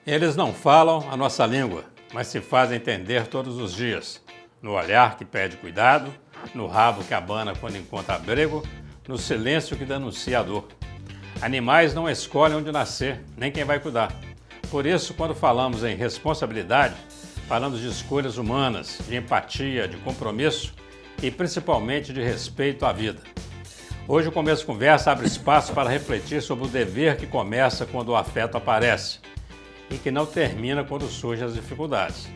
Eles não falam a nossa língua, mas se fazem entender todos os dias. No olhar que pede cuidado, no rabo que abana quando encontra abrigo, no silêncio que denuncia a dor. Animais não escolhem onde nascer, nem quem vai cuidar. Por isso, quando falamos em responsabilidade, falamos de escolhas humanas, de empatia, de compromisso e principalmente de respeito à vida. Hoje o Começo de Conversa abre espaço para refletir sobre o dever que começa quando o afeto aparece e que não termina quando surgem as dificuldades.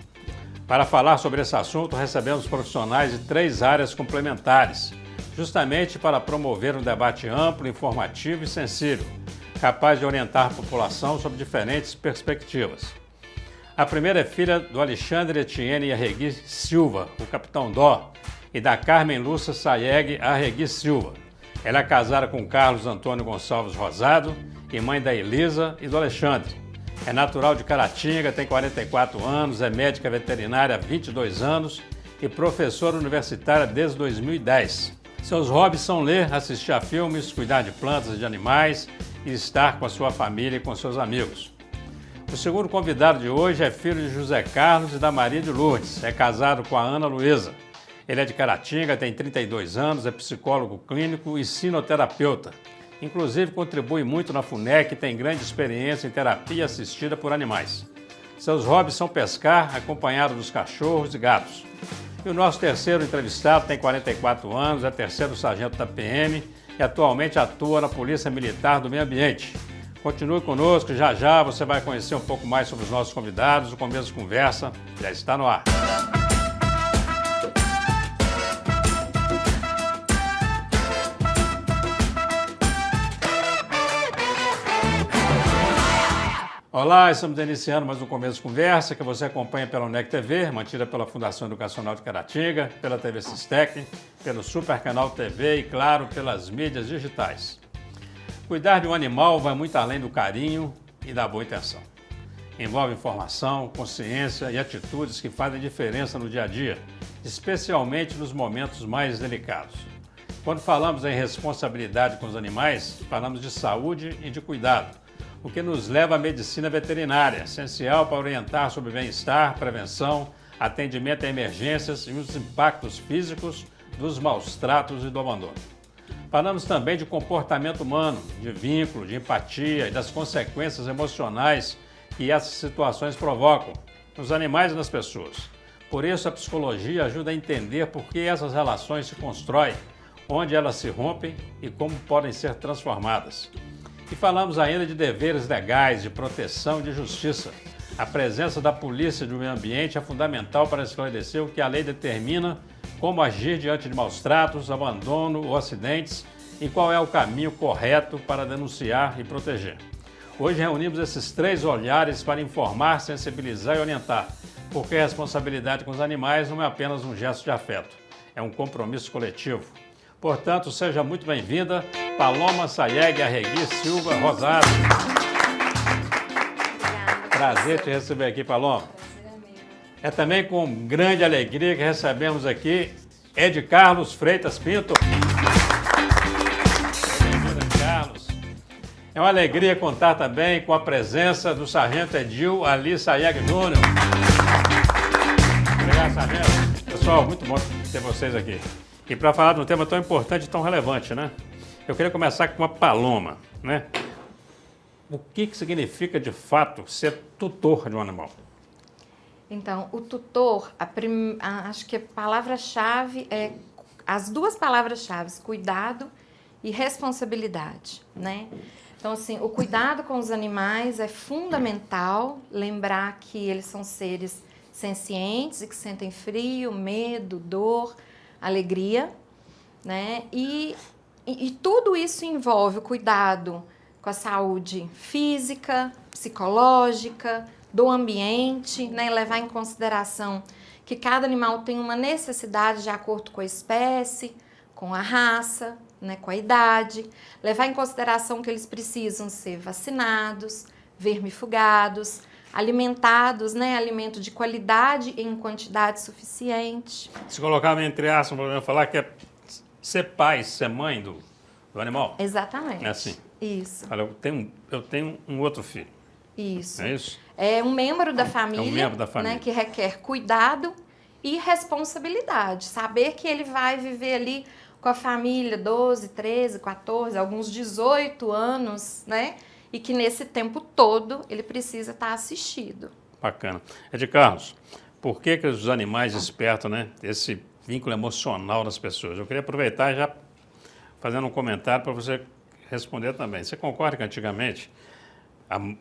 Para falar sobre esse assunto, recebemos profissionais de 3 áreas complementares, justamente para promover um debate amplo, informativo e sensível, capaz de orientar a população sobre diferentes perspectivas. A primeira é filha do Alexandre Etienne Arregui Silva, o Capitão Dó, e da Carmen Lúcia Sayeg Arregui Silva. Ela é casada com Carlos Antônio Gonçalves Rosado e mãe da Elisa e do Alexandre. É natural de Caratinga, tem 44 anos, é médica veterinária há 22 anos e professora universitária desde 2010. Seus hobbies são ler, assistir a filmes, cuidar de plantas e de animais e estar com a sua família e com seus amigos. O segundo convidado de hoje é filho de José Carlos e da Maria de Lourdes. É casado com a Ana Luísa. Ele é de Caratinga, tem 32 anos, é psicólogo clínico e sinoterapeuta. Inclusive contribui muito na FUNEC e tem grande experiência em terapia assistida por animais. Seus hobbies são pescar, acompanhado dos cachorros e gatos. E o nosso terceiro entrevistado tem 44 anos, é terceiro sargento da PM e atualmente atua na Polícia Militar do Meio Ambiente. Continue conosco, já já você vai conhecer um pouco mais sobre os nossos convidados. O Começo de Conversa já está no ar. Olá, estamos iniciando mais um Começo de Conversa que você acompanha pela UNEC TV, mantida pela Fundação Educacional de Caratinga, pela TV Sistec, pelo Super Canal TV e, claro, pelas mídias digitais. Cuidar de um animal vai muito além do carinho e da boa intenção. Envolve informação, consciência e atitudes que fazem diferença no dia a dia, especialmente nos momentos mais delicados. Quando falamos em responsabilidade com os animais, falamos de saúde e de cuidado, o que nos leva à medicina veterinária, essencial para orientar sobre bem-estar, prevenção, atendimento a emergências e os impactos físicos dos maus tratos e do abandono. Falamos também de comportamento humano, de vínculo, de empatia e das consequências emocionais que essas situações provocam nos animais e nas pessoas. Por isso, a psicologia ajuda a entender por que essas relações se constroem, onde elas se rompem e como podem ser transformadas. E falamos ainda de deveres legais, de proteção e de justiça. A presença da Polícia do Meio Ambiente é fundamental para esclarecer o que a lei determina, como agir diante de maus tratos, abandono ou acidentes e qual é o caminho correto para denunciar e proteger. Hoje reunimos esses 3 olhares para informar, sensibilizar e orientar, porque a responsabilidade com os animais não é apenas um gesto de afeto, é um compromisso coletivo. Portanto, seja muito bem-vinda, Paloma Sayeg Arregui Silva Rosado. Prazer te receber aqui, Paloma. É também com grande alegria que recebemos aqui Ed Carlos Freitas Pinto. Bem-vindo, Carlos. É uma alegria contar também com a presença do sargento Edil Ali Sayeg Júnior. Obrigado, sargento. Pessoal, muito bom ter vocês aqui. E para falar de um tema tão importante e tão relevante, né? Eu queria começar com a Paloma, né? O que significa, de fato, ser tutor de um animal? Então, o tutor, acho que a palavra-chave é as 2 palavras-chave, cuidado e responsabilidade, né? Então, assim, o cuidado com os animais é fundamental, lembrar que eles são seres sencientes e que sentem frio, medo, dor, alegria, né? E tudo isso envolve o cuidado com a saúde física, psicológica, do ambiente, né? Levar em consideração que cada animal tem uma necessidade de acordo com a espécie, com a raça, né? Com a idade. Levar em consideração que eles precisam ser vacinados, vermifugados, alimentados, né? Alimento de qualidade em quantidade suficiente. Se colocar entre aspas, vou falar que é ser pai, ser mãe do animal? Exatamente. É assim. Isso. Olha, eu tenho um outro filho. Isso. É isso? É um membro da família, membro da família. Né, que requer cuidado e responsabilidade. Saber que ele vai viver ali com a família 12, 13, 14, alguns 18 anos, né? E que nesse tempo todo ele precisa estar assistido. Bacana. Ed Carlos, por que os animais despertam, né, esse vínculo emocional das pessoas? Eu queria aproveitar já fazendo um comentário para você responder também. Você concorda que antigamente,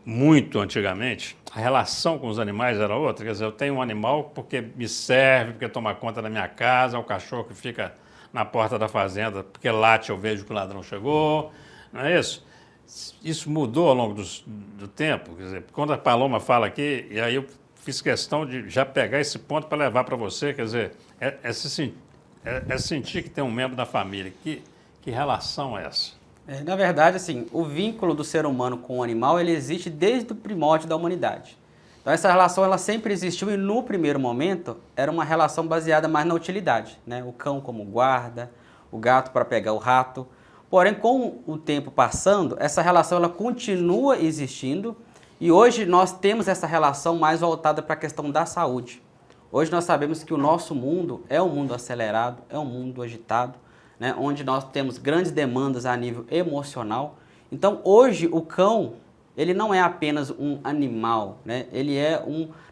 muito antigamente, a relação com os animais era outra? Quer dizer, eu tenho um animal porque me serve, porque toma conta da minha casa, o cachorro que fica na porta da fazenda, porque late eu vejo que o ladrão chegou, não é isso? Isso mudou ao longo do tempo? Quer dizer, quando a Paloma fala aqui, e aí eu fiz questão de já pegar esse ponto para levar para você, quer dizer, é sentir que tem um membro da família. Que relação é essa? Na verdade, assim, o vínculo do ser humano com o animal, ele existe desde o primórdio da humanidade. Então, essa relação, ela sempre existiu e, no primeiro momento, era uma relação baseada mais na utilidade, né? O cão como guarda, o gato para pegar o rato. Porém, com o tempo passando, essa relação ela continua existindo e hoje nós temos essa relação mais voltada para a questão da saúde. Hoje nós sabemos que o nosso mundo é um mundo acelerado, é um mundo agitado, né? Onde nós temos grandes demandas a nível emocional. Então, hoje, o cão, ele não é apenas um animal, né? Ele é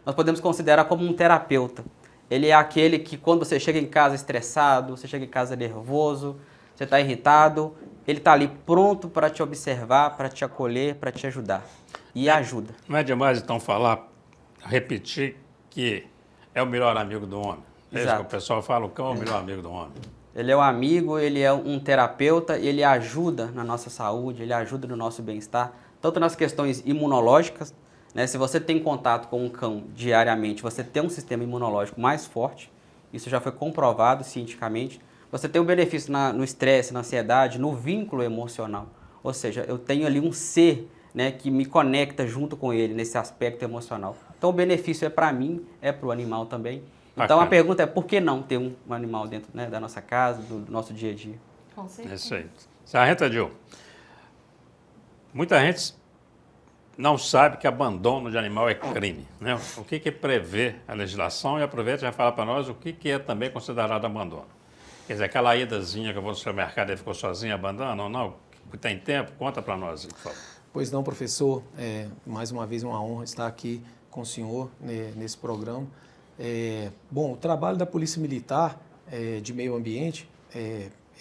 nós podemos considerar como um terapeuta. Ele é aquele que, quando você chega em casa estressado, você chega em casa nervoso, você está irritado, ele está ali pronto para te observar, para te acolher, para te ajudar. E ajuda. Não é demais, então, repetir que é o melhor amigo do homem. É isso que o pessoal fala, o cão é o melhor amigo do homem. Ele é um amigo, ele é um terapeuta, ele ajuda na nossa saúde, ele ajuda no nosso bem-estar, tanto nas questões imunológicas, né? Se você tem contato com um cão diariamente, você tem um sistema imunológico mais forte, isso já foi comprovado cientificamente. Você tem um benefício no estresse, na ansiedade, no vínculo emocional. Ou seja, eu tenho ali um ser, né, que me conecta junto com ele nesse aspecto emocional. Então o benefício é para mim, é para o animal também. Então a pergunta é por que não ter um animal dentro, né, da nossa casa, do nosso dia a dia? Com certeza. É isso aí. Sargento Adil, muita gente não sabe que abandono de animal é crime, né? O que prevê a legislação? E aproveita e já fala para nós o que é também considerado abandono. Quer dizer, aquela idazinha que eu vou no supermercado e ficou sozinha, abandona ou não? Tem tempo? Conta para nós, por favor. Pois não, professor. Mais uma vez uma honra estar aqui com o senhor nesse programa. Bom, o trabalho da Polícia Militar de Meio Ambiente,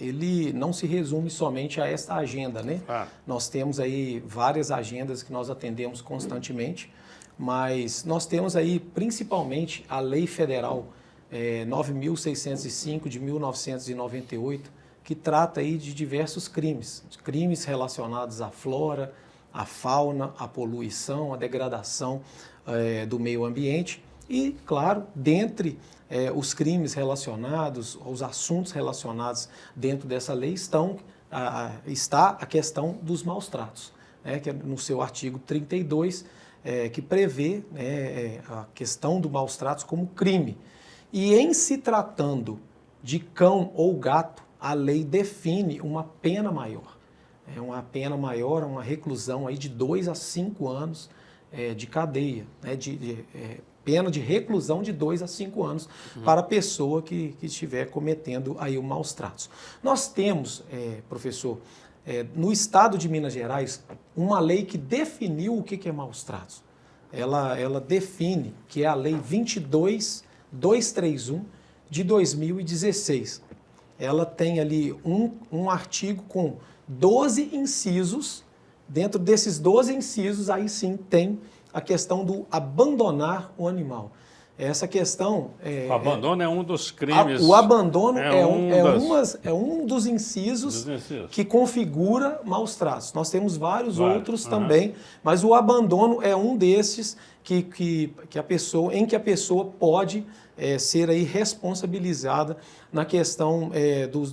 ele não se resume somente a esta agenda, né? Nós temos aí várias agendas que nós atendemos constantemente, mas nós temos aí principalmente a Lei Federal 9.605 de 1998, que trata aí de diversos crimes relacionados à flora, à fauna, à poluição, à degradação do meio ambiente. E, claro, dentre os crimes relacionados, os assuntos relacionados dentro dessa lei está a questão dos maus-tratos, né, que é no seu artigo 32, que prevê a questão do maus-tratos como crime. E em se tratando de cão ou gato, a lei define uma pena maior. Uma pena maior, uma reclusão aí de 2 a 5 anos de cadeia, né, pena de reclusão de 2 a 5 anos para a pessoa que estiver cometendo aí o maus tratos. Nós temos, professor, no estado de Minas Gerais, uma lei que definiu o que é maus tratos. Ela define, que é a Lei 22.231 de 2016. Ela tem ali um artigo com 12 incisos. Dentro desses 12 incisos, aí sim tem a questão do abandonar o animal. Essa questão... o abandono é um dos crimes... O abandono é um dos incisos que configura maus tratos. Nós temos vários outros também, mas o abandono é um desses que a pessoa pode ser aí responsabilizada na questão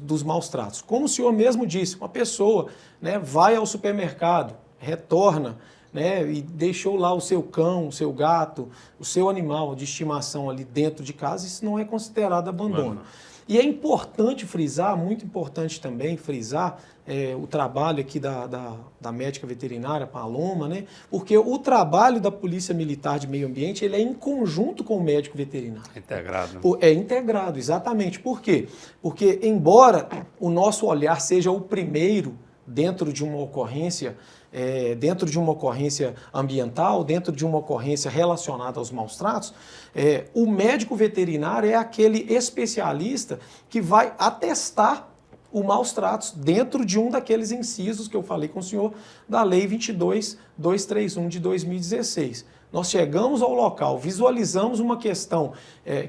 dos maus tratos. Como o senhor mesmo disse, uma pessoa, né, vai ao supermercado, retorna, né, e deixou lá o seu cão, o seu gato, o seu animal de estimação ali dentro de casa, isso não é considerado abandono. E é importante frisar, muito importante também frisar, o trabalho aqui da médica veterinária Paloma, né? Porque o trabalho da Polícia Militar de Meio Ambiente ele é em conjunto com o médico veterinário. Integrado. É integrado, exatamente. Por quê? Porque, embora o nosso olhar seja o primeiro dentro de uma ocorrência, ambiental, dentro de uma ocorrência relacionada aos maus tratos, o médico veterinário é aquele especialista que vai atestar o maus tratos dentro de um daqueles incisos que eu falei com o senhor da Lei 22.231 de 2016. Nós chegamos ao local, visualizamos uma questão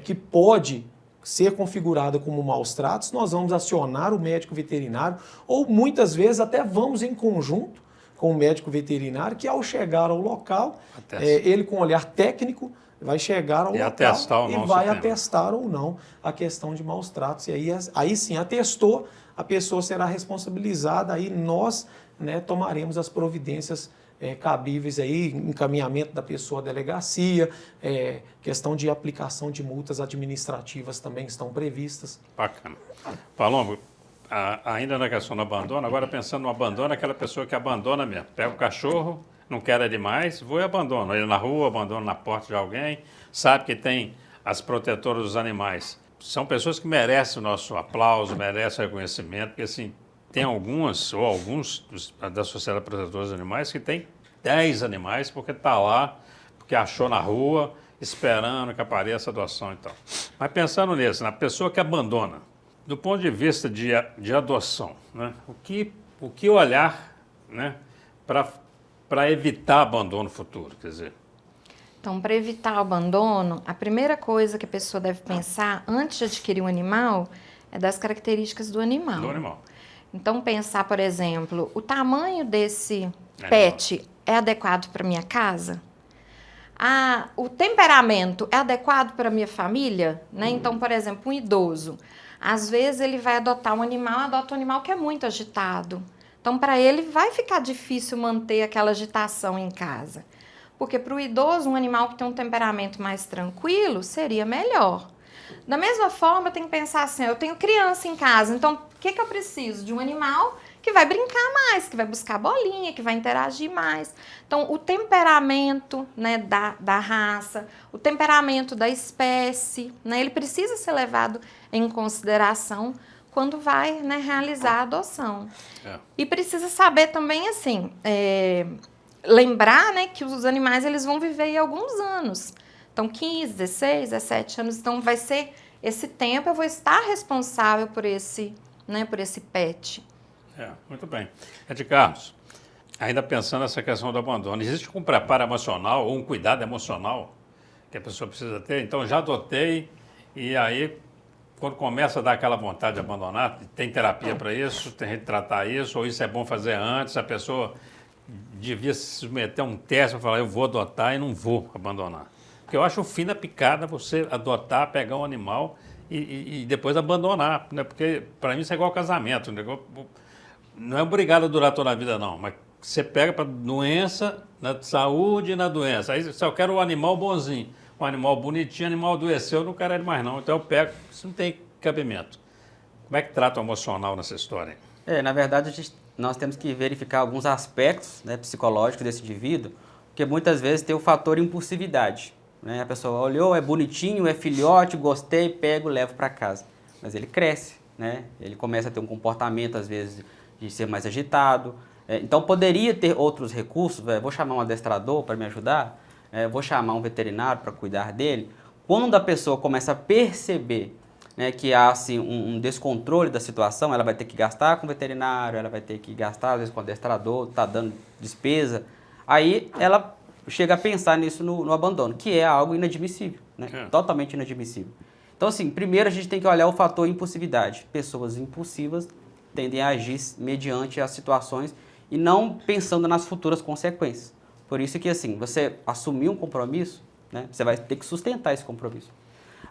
que pode ser configurada como maus tratos, nós vamos acionar o médico veterinário ou muitas vezes até vamos em conjunto com o médico veterinário que ao chegar ao local, ele com olhar técnico vai chegar ao local e vai atestar ou não a questão de maus tratos. E aí sim, atestou, a pessoa será responsabilizada, aí nós, né, tomaremos as providências cabíveis aí, encaminhamento da pessoa à delegacia, questão de aplicação de multas administrativas também estão previstas. Bacana. Paloma, ainda na questão do abandono, agora pensando no abandono, aquela pessoa que abandona mesmo, pega o cachorro, não quer ele mais, vou e abandono. Ele na rua, abandono na porta de alguém, sabe que tem as protetoras dos animais. São pessoas que merecem o nosso aplauso, merecem o reconhecimento, porque assim, tem alguns da Sociedade Protetora dos Animais que tem 10 animais porque está lá, porque achou na rua, esperando que apareça a adoção e tal. Mas pensando nisso, na pessoa que abandona, do ponto de vista de adoção, né, o que olhar, né, para evitar abandono futuro, quer dizer? Então, para evitar o abandono, a primeira coisa que a pessoa deve pensar antes de adquirir um animal é das características do animal. Do animal. Então, pensar, por exemplo, o tamanho desse pet é adequado para minha casa? O temperamento é adequado para minha família? Né? Então, por exemplo, um idoso, às vezes ele vai adota um animal que é muito agitado. Então, para ele vai ficar difícil manter aquela agitação em casa. Porque para o idoso, um animal que tem um temperamento mais tranquilo seria melhor. Da mesma forma, eu tenho que pensar assim, eu tenho criança em casa, então o que eu preciso? De um animal que vai brincar mais, que vai buscar bolinha, que vai interagir mais. Então, o temperamento, né, da raça, o temperamento da espécie, né, ele precisa ser levado em consideração quando vai, né, realizar a adoção. E precisa saber também, assim, lembrar, né, que os animais eles vão viver aí alguns anos. Então, 15, 16, 17 anos, então vai ser esse tempo, eu vou estar responsável por esse pet. Muito bem. Carlos, ainda pensando nessa questão do abandono, existe um preparo emocional ou um cuidado emocional que a pessoa precisa ter? Então, já adotei e aí, quando começa a dar aquela vontade de abandonar, tem terapia para isso, tem gente tratar isso, ou isso é bom fazer antes, a pessoa devia se submeter a um teste para falar, eu vou adotar e não vou abandonar. Porque eu acho o fim da picada você adotar, pegar um animal e depois abandonar, né? Porque para mim isso é igual casamento, não é obrigado a durar toda a vida não, mas você pega para doença, na saúde e na doença, aí só quero um animal bonzinho, um animal bonitinho, animal adoeceu, eu não quero ele mais não, então eu pego, isso não tem cabimento. Como é que trata o emocional nessa história? Na verdade nós temos que verificar alguns aspectos, né, psicológicos desse indivíduo, porque muitas vezes tem o fator impulsividade. Né? A pessoa olhou, é bonitinho, é filhote, gostei, pego, levo para casa. Mas ele cresce, né? Ele começa a ter um comportamento, às vezes, de ser mais agitado. Então, poderia ter outros recursos, vou chamar um adestrador para me ajudar, vou chamar um veterinário para cuidar dele. Quando a pessoa começa a perceber, né, que há assim, um descontrole da situação, ela vai ter que gastar com o veterinário, ela vai ter que gastar, às vezes, com o adestrador, está dando despesa. Aí, ela chega a pensar nisso no abandono, que é algo inadmissível, né? Totalmente inadmissível. Então, assim, primeiro a gente tem que olhar o fator impulsividade. Pessoas impulsivas tendem a agir mediante as situações e não pensando nas futuras consequências. Por isso que, assim, você assumir um compromisso, né, você vai ter que sustentar esse compromisso.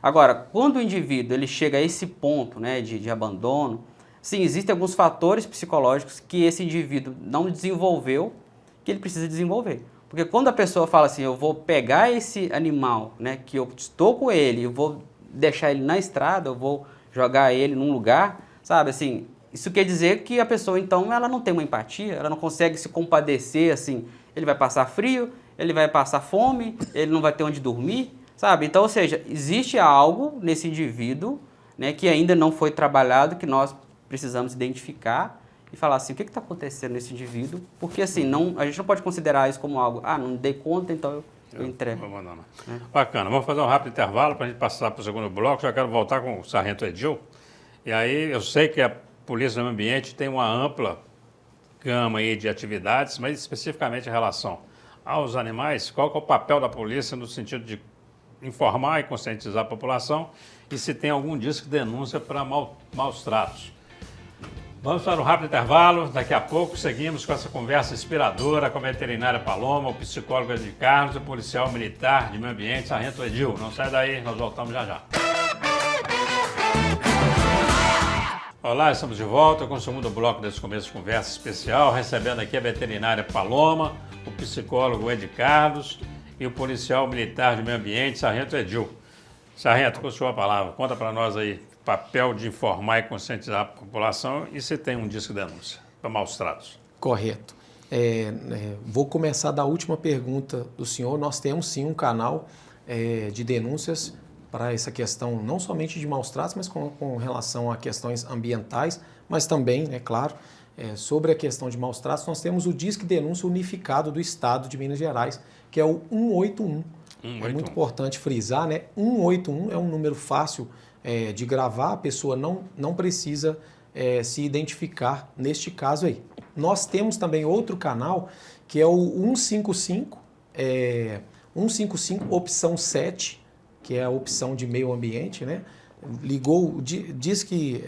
Agora, quando o indivíduo ele chega a esse ponto, né, de abandono, sim, existem alguns fatores psicológicos que esse indivíduo não desenvolveu, que ele precisa desenvolver. Porque quando a pessoa fala assim, eu vou pegar esse animal, né, que eu estou com ele, eu vou deixar ele na estrada, eu vou jogar ele num lugar, sabe, assim, isso quer dizer que a pessoa, então, ela não tem uma empatia, ela não consegue se compadecer, assim, ele vai passar frio, ele vai passar fome, ele não vai ter onde dormir, sabe? Então, ou seja, existe algo nesse indivíduo, né, que ainda não foi trabalhado, que nós precisamos identificar e falar assim, o que está acontecendo nesse indivíduo? Porque, assim, a gente não pode considerar isso como algo, não dei conta, então eu entrego. Vou abandonar. Bacana, vamos fazer um rápido intervalo para a gente passar para o segundo bloco, já quero voltar com o Sargento Edil. E aí, eu sei que a Polícia do Meio Ambiente tem uma ampla gama aí de atividades, mas especificamente em relação aos animais, qual que é o papel da polícia no sentido de informar e conscientizar a população e se tem algum disco de denúncia para maus tratos. Vamos para um rápido intervalo, daqui a pouco seguimos com essa conversa inspiradora com a veterinária Paloma, o psicólogo Ed Carlos e o policial militar de meio ambiente, Sargento Edil. Não sai daí, nós voltamos já já. Olá, estamos de volta com o segundo bloco desse começo de conversa especial, recebendo aqui a veterinária Paloma, o psicólogo Ed Carlos e o policial militar de meio ambiente, Sargento Edil. Sargento, com a sua palavra, conta para nós aí o papel de informar e conscientizar a população e se tem um disco de denúncia para maus tratos. Correto. Vou começar da última pergunta do senhor. Nós temos sim um canal de denúncias para essa questão não somente de maus tratos, mas com relação a questões ambientais, mas também, é claro, sobre a questão de maus tratos, nós temos o Disque Denúncia Unificado do Estado de Minas Gerais, que é o 181. É muito importante frisar, né? 181 é um número fácil de gravar, a pessoa não precisa se identificar neste caso aí. Nós temos também outro canal, que é o 155, 155 opção 7, que é a opção de meio ambiente, né? Ligou, Disque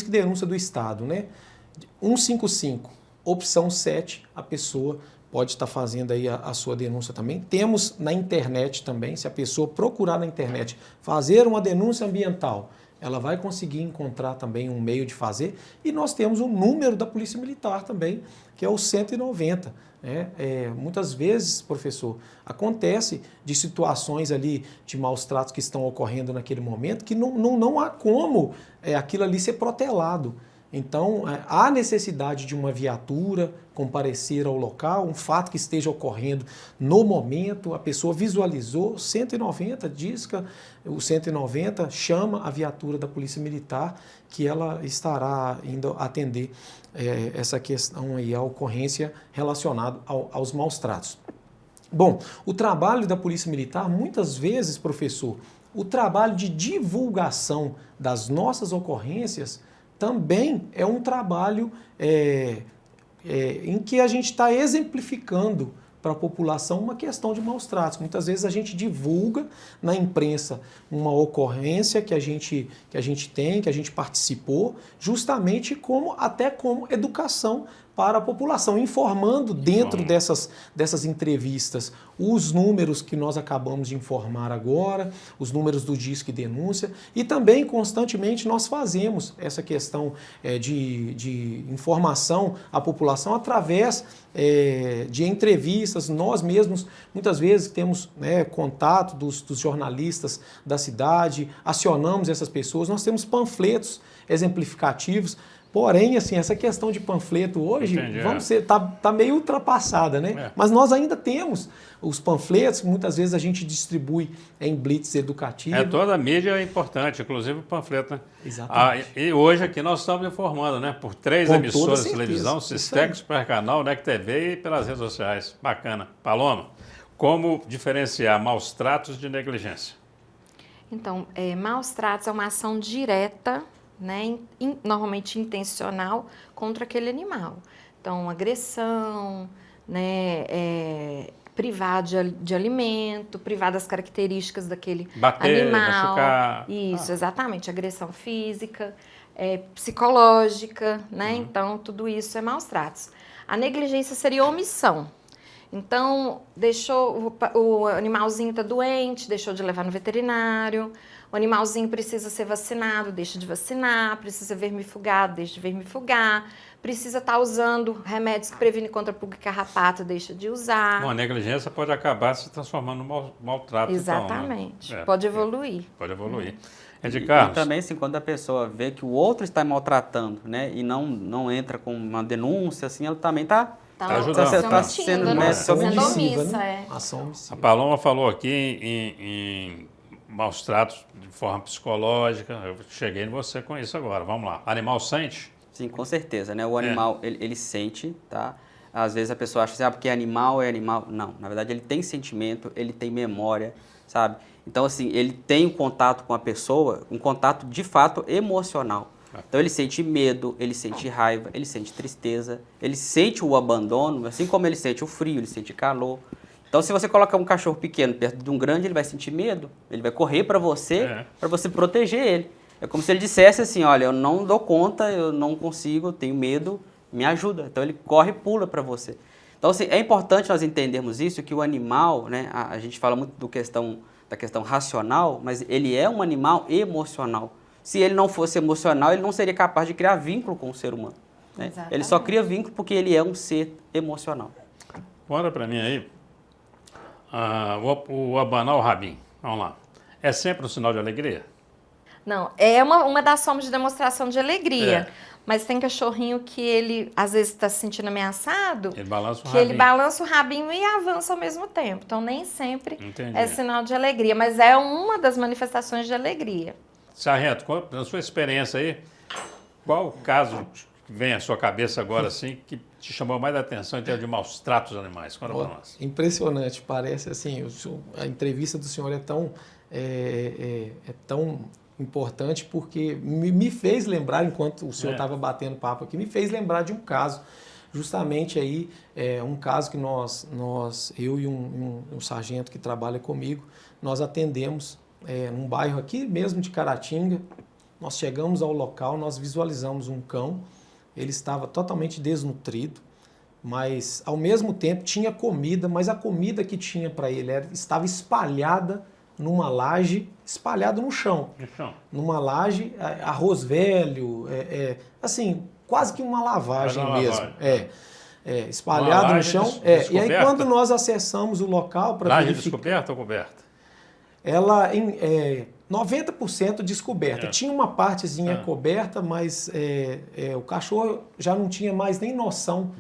Denúncia do Estado, né? 155, opção 7, a pessoa pode estar fazendo aí a sua denúncia também. Temos na internet também, se a pessoa procurar na internet fazer uma denúncia ambiental, ela vai conseguir encontrar também um meio de fazer. E nós temos o número da Polícia Militar também, que é o 190. Muitas vezes, professor, acontece de situações ali de maus tratos que estão ocorrendo naquele momento que não há como aquilo ali ser protelado. Então, há necessidade de uma viatura comparecer ao local, um fato que esteja ocorrendo no momento, a pessoa visualizou, 190, disca o 190, chama a viatura da Polícia Militar, que ela estará indo atender essa questão aí, a ocorrência relacionada aos maus tratos. Bom, o trabalho da Polícia Militar, muitas vezes, professor, o trabalho de divulgação das nossas ocorrências também é um trabalho em que a gente está exemplificando para a população uma questão de maus tratos. Muitas vezes a gente divulga na imprensa uma ocorrência que a gente tem, que a gente participou, justamente como educação para a população, informando dentro dessas entrevistas os números que nós acabamos de informar agora, os números do Disque Denúncia, e também constantemente nós fazemos essa questão de informação à população através de entrevistas. Nós mesmos, muitas vezes, temos contato dos jornalistas da cidade, acionamos essas pessoas, nós temos panfletos exemplificativos. Porém, assim, essa questão de panfleto hoje, tá meio ultrapassada, né? Mas nós ainda temos os panfletos, muitas vezes a gente distribui em blitz educativo. Toda a mídia é importante, inclusive o panfleto, né? Exatamente. E hoje aqui nós estamos informando, né? Por 3 emissoras de televisão, Sistec, Supercanal, NEC TV e pelas redes sociais. Bacana. Paloma, como diferenciar maus tratos de negligência? Então, maus tratos é uma ação direta, né, normalmente intencional, contra aquele animal. Então, agressão, né, privar de alimento, privar das características daquele animal. Machucar. Isso, exatamente. Agressão física, psicológica, né? Então, tudo isso é maus tratos. A negligência seria omissão. Então, deixou o animalzinho tá doente, deixou de levar no veterinário. O animalzinho precisa ser vacinado, deixa de vacinar. Precisa vermifugado, deixa de vermifugar. Precisa estar usando remédios que previnem contra pulga e carrapato, deixa de usar. Bom, a negligência pode acabar se transformando num maltrato. Exatamente. Então, né? Pode evoluir. Pode evoluir. E Carlos. também, assim, quando a pessoa vê que o outro está maltratando, né, e não entra com uma denúncia, assim, ela também está ajudando. tá sendo, né, sendo omissiva, omissa, né? é. Ação A omissiva. Paloma falou aqui em maus tratos de forma psicológica. Eu cheguei em você com isso agora. Vamos lá. Animal sente? Sim, com certeza, né? O animal, ele sente, tá? Às vezes a pessoa acha assim, porque animal é animal. Não, na verdade ele tem sentimento, ele tem memória, sabe? Então, assim, ele tem um contato com a pessoa, um contato de fato emocional. Então ele sente medo, ele sente raiva, ele sente tristeza, ele sente o abandono, assim como ele sente o frio, ele sente calor. Então, se você coloca um cachorro pequeno perto de um grande, ele vai sentir medo, ele vai correr para você proteger ele. É como se ele dissesse assim, olha, eu não dou conta, eu não consigo, eu tenho medo, me ajuda. Então ele corre e pula para você. Então assim, é importante nós entendermos isso, que o animal, né, a gente fala muito da questão racional, mas ele é um animal emocional. Se ele não fosse emocional, ele não seria capaz de criar vínculo com o ser humano. Né? Ele só cria vínculo porque ele é um ser emocional. Bora para mim aí. O abanar o rabinho. Vamos lá. É sempre um sinal de alegria? Não, é uma das formas de demonstração de alegria. É. Mas tem cachorrinho que ele, às vezes, está se sentindo ameaçado. Ele balança o que rabinho. ele balança o rabinho e avança ao mesmo tempo. Então, nem sempre Entendi. é sinal de alegria. Mas é uma das manifestações de alegria. Sargento, na sua experiência aí, qual o caso que vem à sua cabeça agora, assim, que te chamou mais a atenção em termos de maus tratos dos animais? Conta para nós. Impressionante, parece assim, a entrevista do senhor é tão importante porque me fez lembrar, enquanto o senhor estava batendo papo aqui, me fez lembrar de um caso, justamente aí, um caso que eu e um sargento que trabalha comigo, nós atendemos num bairro aqui mesmo de Caratinga. Nós chegamos ao local, nós visualizamos um cão, ele estava totalmente desnutrido, mas ao mesmo tempo tinha comida, mas a comida que tinha para ele estava espalhada numa laje, espalhado no chão. Numa laje, arroz velho, assim, quase que uma lavagem mesmo. Espalhado no chão. E aí quando nós acessamos o local para verificar... Laje descoberta ou coberta? Ela 90% descoberta. Tinha uma partezinha coberta, mas o cachorro já não tinha mais nem noção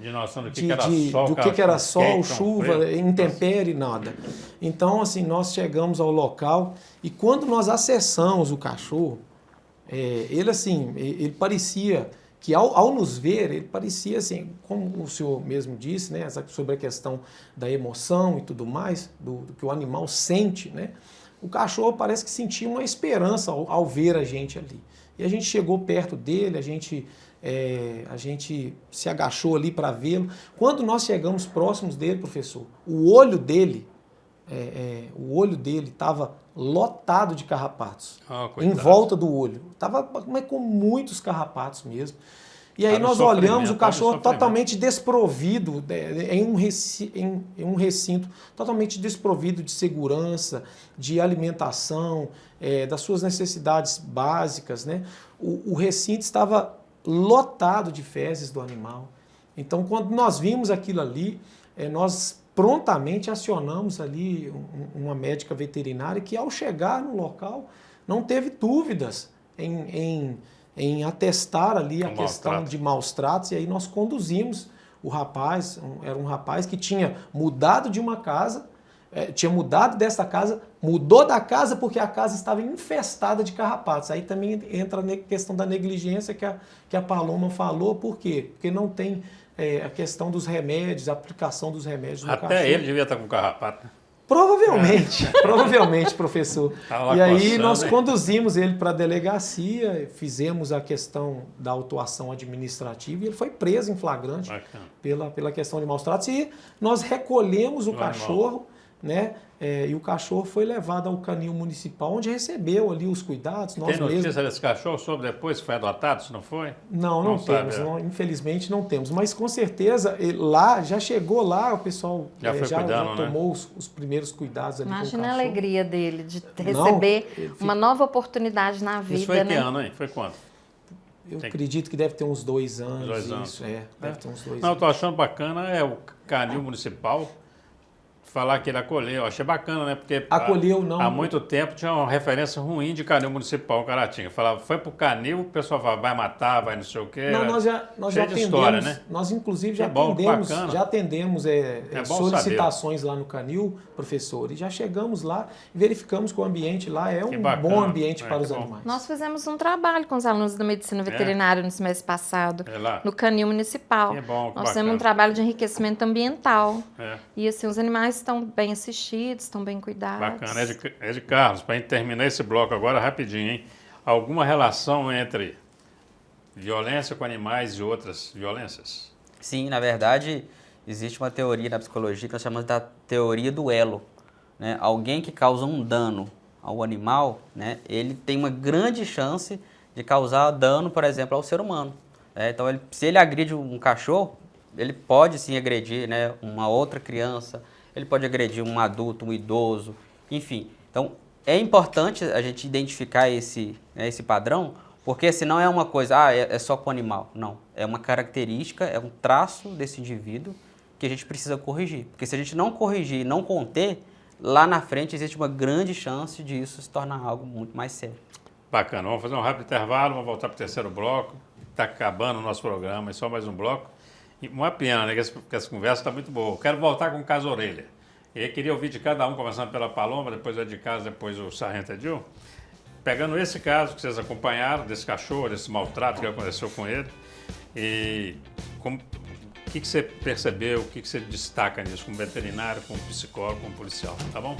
do que era sol, do que era sol, quente, chuva, intempérie, nada. Então, assim, nós chegamos ao local e quando nós acessamos o cachorro, ele parecia que ao nos ver, ele parecia assim, como o senhor mesmo disse, né, sobre a questão da emoção e tudo mais, do que o animal sente, né? O cachorro parece que sentia uma esperança ao ver a gente ali. E a gente chegou perto dele, a gente se agachou ali para vê-lo. Quando nós chegamos próximos dele, professor, o olho dele estava lotado de carrapatos. Em volta do olho. Estava com muitos carrapatos mesmo. E aí nós olhamos o cachorro totalmente desprovido, em um recinto totalmente desprovido de segurança, de alimentação, das suas necessidades básicas, né? O recinto estava lotado de fezes do animal. Então, quando nós vimos aquilo ali, nós prontamente acionamos ali uma médica veterinária que, ao chegar no local, não teve dúvidas em atestar ali a questão de maus tratos, e aí nós conduzimos o rapaz, era um rapaz que tinha mudado de uma casa, tinha mudado dessa casa, mudou da casa porque a casa estava infestada de carrapatos. Aí também entra a questão da negligência que a Paloma falou. Por quê? Porque não tem a questão dos remédios, a aplicação dos remédios no cachorro. Até ele devia estar com carrapato, né? Provavelmente, professor. E aí nós conduzimos ele para a delegacia, fizemos a questão da autuação administrativa e ele foi preso em flagrante pela questão de maus tratos. E nós recolhemos o cachorro né? E o cachorro foi levado ao canil municipal, onde recebeu ali os cuidados. Tem notícia desse cachorro sobre depois se foi adotado, se não foi? Não temos, infelizmente não temos. Mas com certeza lá, já chegou lá, o pessoal já tomou os primeiros cuidados ali. Imagina a alegria dele de receber uma nova oportunidade na vida. Isso foi né? que ano, hein? Foi quando? Eu acredito que deve ter uns 2 anos. 2 anos. Isso, deve ter uns 2 anos. Não, eu tô achando bacana o canil municipal falar que ele acolheu. Eu achei bacana, né? Porque acolheu, não. Há muito tempo tinha uma referência ruim de canil municipal, Caratinga. Falava, foi pro canil, o pessoal falava, vai matar, vai não sei o quê. Não, nós já atendemos, história, né? Nós inclusive já atendemos solicitações lá no canil, professor, e já chegamos lá e verificamos que o ambiente lá é um bom ambiente para os animais. Nós fizemos um trabalho com os alunos da medicina veterinária no semestre passado, no canil municipal. Nós temos um trabalho de enriquecimento ambiental. E assim, os animais estão bem assistidos, estão bem cuidados. Bacana. Ed Carlos, para a gente terminar esse bloco agora rapidinho, hein? Alguma relação entre violência com animais e outras violências? Sim, na verdade, existe uma teoria na psicologia que nós chamamos da teoria do elo. Né? Alguém que causa um dano ao animal, né, ele tem uma grande chance de causar dano, por exemplo, ao ser humano. Então, se ele agride um cachorro, ele pode sim agredir, né, uma outra criança, ele pode agredir um adulto, um idoso, enfim. Então, é importante a gente identificar esse padrão, porque senão é uma coisa, é só com o animal. Não, é uma característica, é um traço desse indivíduo que a gente precisa corrigir. Porque se a gente não corrigir, não conter, lá na frente existe uma grande chance de isso se tornar algo muito mais sério. Bacana, vamos fazer um rápido intervalo, vamos voltar para o terceiro bloco. Está acabando o nosso programa, é só mais um bloco. E uma pena, né, que essa conversa está muito boa. Eu quero voltar com o caso Orelha. Eu queria ouvir de cada um, começando pela Paloma, depois o de casa, depois o Sargento Edil. Pegando esse caso que vocês acompanharam, desse cachorro, desse maltrato que aconteceu com ele, e o que você percebeu, o que você destaca nisso, como veterinário, como psicólogo, como policial, tá bom?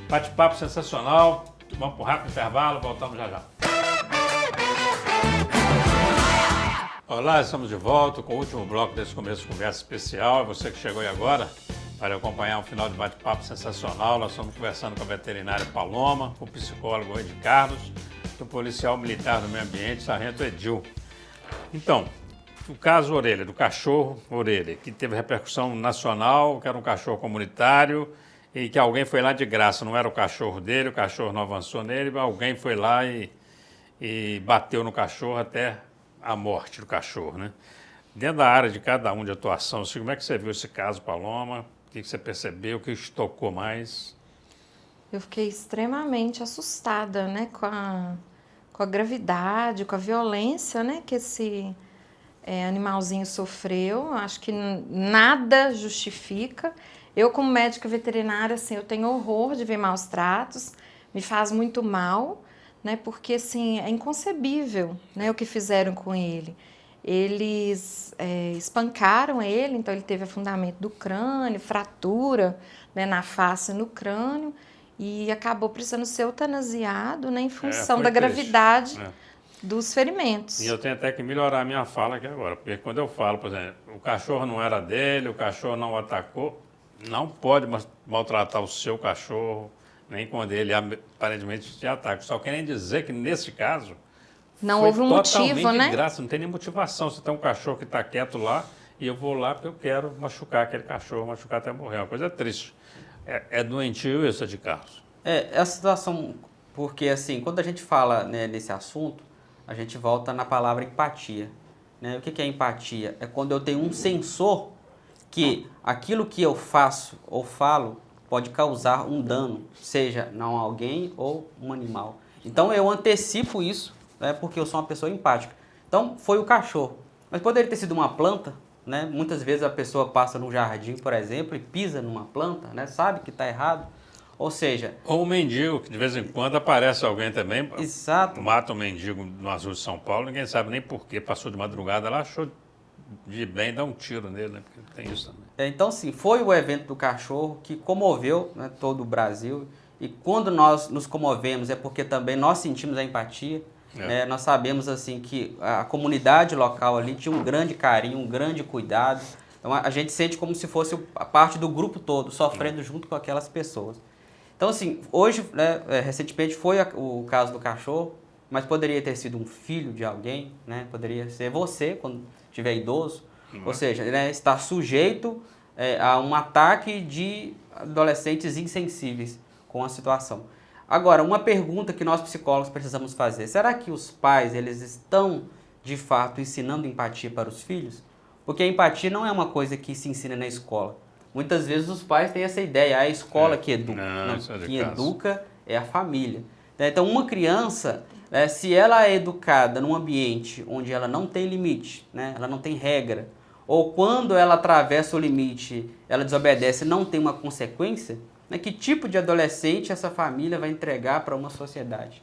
Bate-papo sensacional, vamos para um rápido intervalo, voltamos já já. Olá, estamos de volta com o último bloco desse começo de conversa especial. É você que chegou aí agora para acompanhar um final de bate-papo sensacional. Nós estamos conversando com a veterinária Paloma, com o psicólogo Ed Carlos, do policial militar do meio ambiente, Sargento Edil. Então, o caso Orelha, do cachorro Orelha, que teve repercussão nacional, que era um cachorro comunitário e que alguém foi lá de graça. Não era o cachorro dele, o cachorro não avançou nele, mas alguém foi lá e bateu no cachorro até a morte do cachorro, né? Dentro da área de cada um de atuação, como é que você viu esse caso, Paloma? O que você percebeu? O que te tocou mais? Eu fiquei extremamente assustada, né, com a gravidade, com a violência, né, que esse animalzinho sofreu. Acho que nada justifica. Eu, como médica veterinária, assim, eu tenho horror de ver maus tratos, me faz muito mal, né, porque assim, é inconcebível, né, o que fizeram com ele. Eles espancaram ele, então ele teve afundamento do crânio, fratura, né, na face e no crânio, e acabou precisando ser eutanasiado, né, em função da gravidade dos ferimentos. E eu tenho até que melhorar a minha fala aqui agora, porque quando eu falo, por exemplo, o cachorro não era dele, o cachorro não o atacou, não pode maltratar o seu cachorro, nem quando ele aparentemente te ataca. Só querem dizer que nesse caso não houve um motivo, né? De graça, não tem nem motivação. Você tem um cachorro que está quieto lá e eu vou lá porque eu quero machucar aquele cachorro, machucar até morrer. É uma coisa triste. É doentio isso, de Carlos. É a situação, porque assim, quando a gente fala, né, nesse assunto, a gente volta na palavra empatia. Né? O que é empatia? É quando eu tenho um sensor que aquilo que eu faço ou falo pode causar um dano, seja não a alguém ou um animal. Então eu antecipo isso, né, porque eu sou uma pessoa empática. Então foi o cachorro. Mas poderia ter sido uma planta, né? Muitas vezes a pessoa passa no jardim, por exemplo, e pisa numa planta, né? Sabe que está errado. Ou seja... Ou um mendigo, que de vez em quando aparece alguém também, exato, mata um mendigo nas ruas de São Paulo, ninguém sabe nem por quê, passou de madrugada, ela achou de bem dar um tiro nele, né? Porque tem isso também. Então, sim, foi o evento do cachorro que comoveu, né, todo o Brasil. E quando nós nos comovemos é porque também nós sentimos a empatia. Né? Nós sabemos assim que a comunidade local ali tinha um grande carinho, um grande cuidado. Então a gente sente como se fosse a parte do grupo todo, sofrendo junto com aquelas pessoas. Então assim, hoje, né, recentemente foi o caso do cachorro, mas poderia ter sido um filho de alguém, né? Poderia ser você quando tiver idoso, ou seja, né, estar sujeito a um ataque de adolescentes insensíveis com a situação. Agora, uma pergunta que nós psicólogos precisamos fazer: será que os pais eles estão de fato ensinando empatia para os filhos? Porque a empatia não é uma coisa que se ensina na escola. Muitas vezes os pais têm essa ideia, é a escola que educa. Não, quem educa é a família. Então, uma criança, se ela é educada num ambiente onde ela não tem limite, né, ela não tem regra, ou quando ela atravessa o limite, ela desobedece e não tem uma consequência, né, que tipo de adolescente essa família vai entregar para uma sociedade?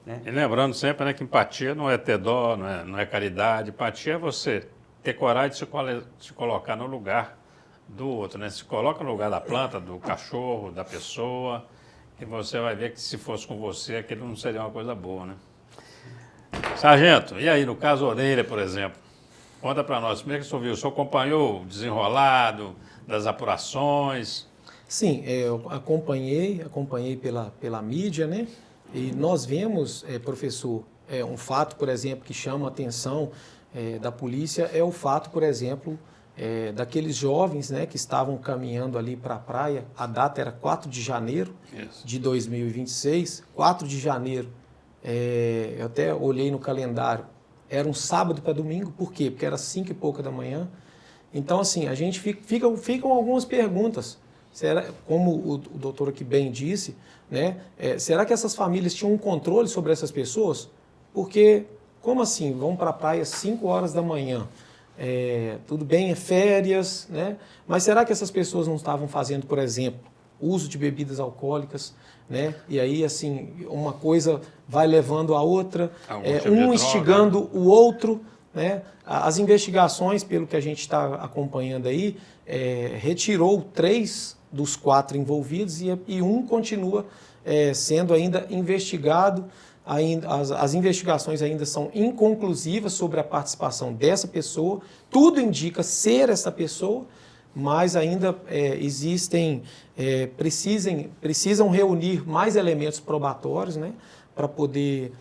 Né? E lembrando sempre, né, que empatia não é ter dó, não é caridade. Empatia é você ter coragem de se colocar no lugar do outro, né? Se coloca no lugar da planta, do cachorro, da pessoa, que você vai ver que se fosse com você, aquilo não seria uma coisa boa, né? Sargento, e aí, no caso Orelha, por exemplo, conta para nós, como é que o senhor viu? O senhor acompanhou o desenrolado das apurações? Sim, eu acompanhei pela mídia, né? E nós vemos, professor, um fato, por exemplo, que chama a atenção da polícia, é o fato, por exemplo, daqueles jovens, né, que estavam caminhando ali para a praia. A data era 4 de janeiro de 2026, 4 de janeiro, eu até olhei no calendário, era um sábado para domingo, por quê? Porque era 5 e pouca da manhã. Então, assim, a gente ficam algumas perguntas. Será, como o doutor aqui bem disse, né, será que essas famílias tinham um controle sobre essas pessoas? Porque, como assim, vão para a praia às 5 horas da manhã? Tudo bem, é férias, né? Mas será que essas pessoas não estavam fazendo, por exemplo, uso de bebidas alcoólicas, né? E aí, assim, uma coisa vai levando a outra, um instigando o outro, né? As investigações, pelo que a gente está acompanhando aí, retirou 3 dos 4 envolvidos e um continua sendo ainda investigado. As investigações ainda são inconclusivas sobre a participação dessa pessoa. Tudo indica ser essa pessoa, mas ainda precisam reunir mais elementos probatórios, né, para poder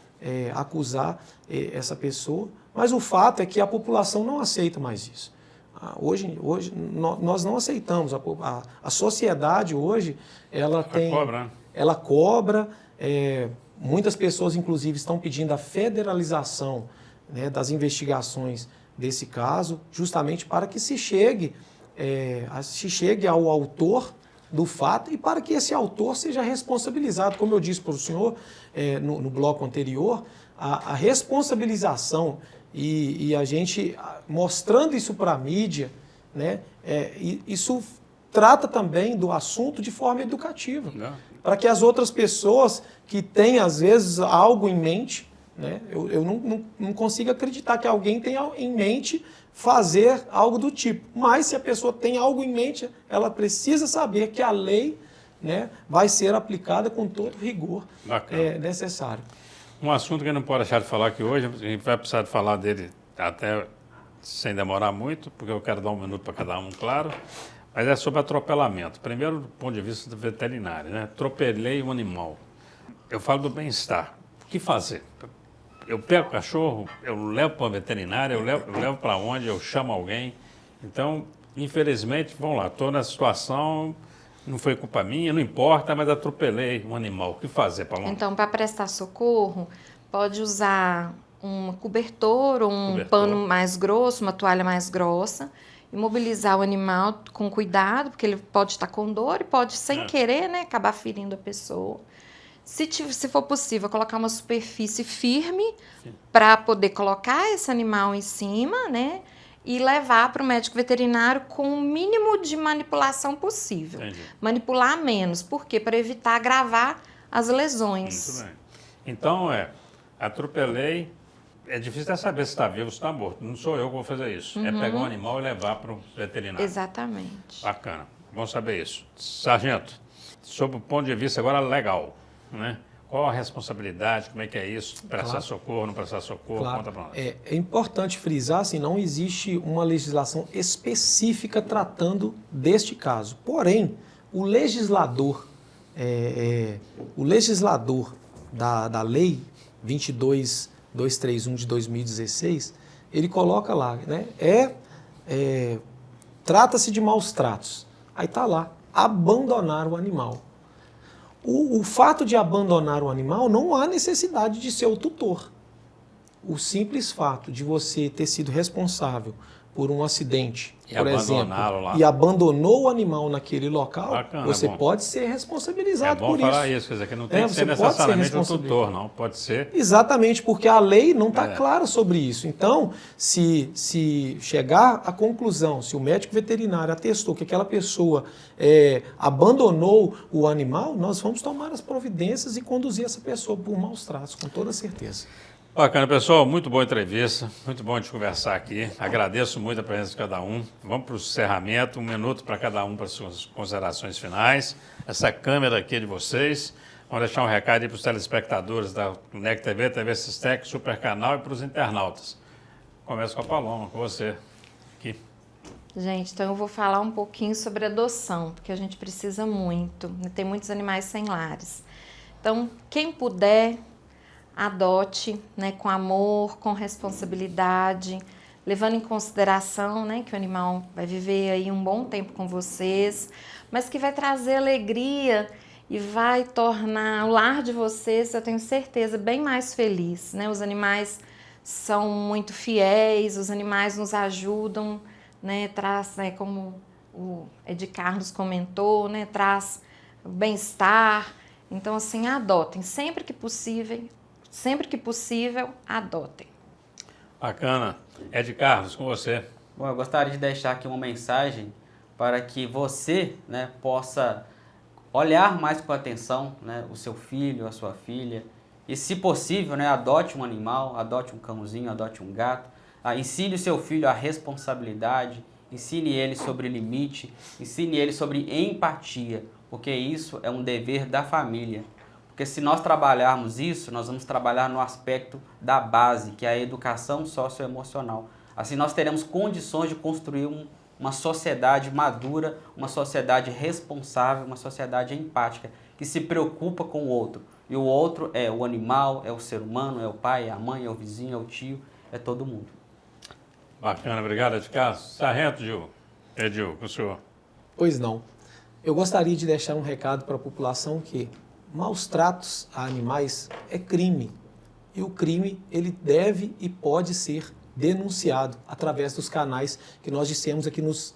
acusar essa pessoa. Mas o fato é que a população não aceita mais isso. Hoje nós não aceitamos. A sociedade hoje ela cobra. Muitas pessoas, inclusive, estão pedindo a federalização, né, das investigações desse caso, justamente para que se chegue ao autor do fato e para que esse autor seja responsabilizado. Como eu disse para o senhor no bloco anterior, a responsabilização e a gente mostrando isso para a mídia, né, isso trata também do assunto de forma educativa, para que as outras pessoas que têm, às vezes, algo em mente, né, eu não consigo acreditar que alguém tenha em mente fazer algo do tipo, mas se a pessoa tem algo em mente, ela precisa saber que a lei, né, vai ser aplicada com todo rigor necessário. Um assunto que não pode deixar de falar aqui hoje, a gente vai precisar de falar dele até sem demorar muito, porque eu quero dar 1 minuto para cada um, claro. Mas é sobre atropelamento. Primeiro, do ponto de vista do veterinário, né? Atropelei um animal. Eu falo do bem-estar. O que fazer? Eu pego o cachorro, eu levo para a veterinária, eu levo para onde, eu chamo alguém. Então, infelizmente, vamos lá, estou nessa situação, não foi culpa minha, não importa, mas atropelei um animal. O que fazer, Paloma? Então, para prestar socorro, pode usar um cobertor ou um pano mais grosso, uma toalha mais grossa, imobilizar o animal com cuidado, porque ele pode estar com dor e pode, sem querer, né, acabar ferindo a pessoa. Se for possível, colocar uma superfície firme para poder colocar esse animal em cima, né, e levar para o médico veterinário com o mínimo de manipulação possível. Entendi. Manipular menos. Por quê? Para evitar agravar as lesões. Muito bem. Então, atropelei. É difícil até saber se está vivo ou se está morto. Não sou eu que vou fazer isso. É pegar um animal e levar para o veterinário. Exatamente. Bacana. Bom saber isso. Sargento, sob o ponto de vista agora legal, né? Qual a responsabilidade? Como é que é isso? Prestar Claro. socorro, não prestar socorro? Claro. Conta para nós. É importante frisar, assim, não existe uma legislação específica tratando deste caso. Porém, o legislador da Lei 22.231 de 2016, ele coloca lá, né? Trata-se de maus tratos. Aí está lá, abandonar o animal. O fato de abandonar o animal, não há necessidade de ser o tutor. O simples fato de você ter sido responsável por um acidente, E por exemplo, abandoná-lo lá. e abandonou o animal naquele local, Bacana, você é bom. pode ser É responsabilizado bom por falar isso. isso, quer dizer, que não tem que você ser pode ser necessariamente o responsabilizado. tutor, não. Pode ser. Exatamente, porque a lei não está É. clara sobre isso. Então, se chegar à conclusão, se o médico veterinário atestou que aquela pessoa abandonou o animal, nós vamos tomar as providências e conduzir essa pessoa por maus tratos, com toda certeza. Bacana, pessoal. Muito boa entrevista. Muito bom de conversar aqui. Agradeço muito a presença de cada um. Vamos para o encerramento. 1 minuto para cada um para as suas considerações finais. Essa câmera aqui é de vocês. Vamos deixar um recado aí para os telespectadores da NEC TV, TV Sistec, Super Canal e para os internautas. Começo com a Paloma, com você. Aqui. Gente, então eu vou falar um pouquinho sobre adoção, porque a gente precisa muito. Tem muitos animais sem lares. Então, quem puder, adote, né, com amor, com responsabilidade, levando em consideração, né, que o animal vai viver aí um bom tempo com vocês, mas que vai trazer alegria e vai tornar o lar de vocês, eu tenho certeza, bem mais feliz, né? Os animais são muito fiéis, os animais nos ajudam, né, traz, né, como o Ed Carlos comentou, né, traz bem-estar. Então, assim, adotem, sempre que possível, adotem. Bacana. Ed Carlos, com você. Bom, eu gostaria de deixar aqui uma mensagem para que você, né, possa olhar mais com atenção, né, o seu filho, a sua filha, e se possível, né, adote um animal, adote um cãozinho, adote um gato, ensine o seu filho a responsabilidade, ensine ele sobre limite, ensine ele sobre empatia, porque isso é um dever da família. Porque se nós trabalharmos isso, nós vamos trabalhar no aspecto da base, que é a educação socioemocional. Assim nós teremos condições de construir uma sociedade madura, uma sociedade responsável, uma sociedade empática, que se preocupa com o outro. E o outro é o animal, é o ser humano, é o pai, é a mãe, é o vizinho, é o tio, é todo mundo. Bacana, obrigado, Ed Carlos. Sargento Gil. Edil, com o senhor. Pois não. Eu gostaria de deixar um recado para a população que maus tratos a animais é crime. E o crime, ele deve e pode ser denunciado através dos canais que nós dissemos aqui nos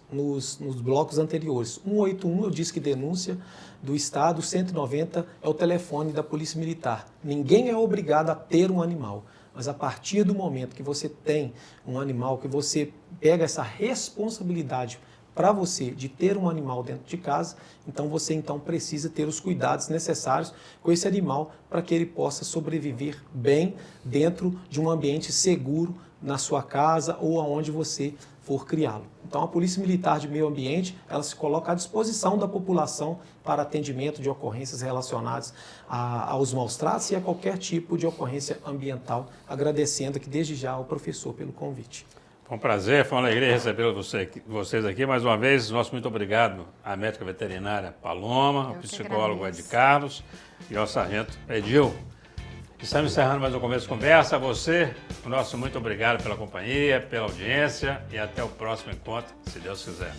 blocos anteriores. 181, eu disse que denúncia do Estado, 190 é o telefone da Polícia Militar. Ninguém é obrigado a ter um animal, mas a partir do momento que você tem um animal, que você pega essa responsabilidade para você de ter um animal dentro de casa, então você precisa ter os cuidados necessários com esse animal para que ele possa sobreviver bem dentro de um ambiente seguro na sua casa ou aonde você for criá-lo. Então a Polícia Militar de Meio Ambiente, ela se coloca à disposição da população para atendimento de ocorrências relacionadas aos maus tratos e a qualquer tipo de ocorrência ambiental, agradecendo aqui desde já ao professor pelo convite. Foi um prazer, foi uma alegria receber vocês aqui. Mais uma vez, nosso muito obrigado à médica veterinária Paloma, ao psicólogo Ed Carlos e ao sargento Edil. Estamos encerrando mais um Começo de Conversa. A você, o nosso muito obrigado pela companhia, pela audiência e até o próximo encontro, se Deus quiser.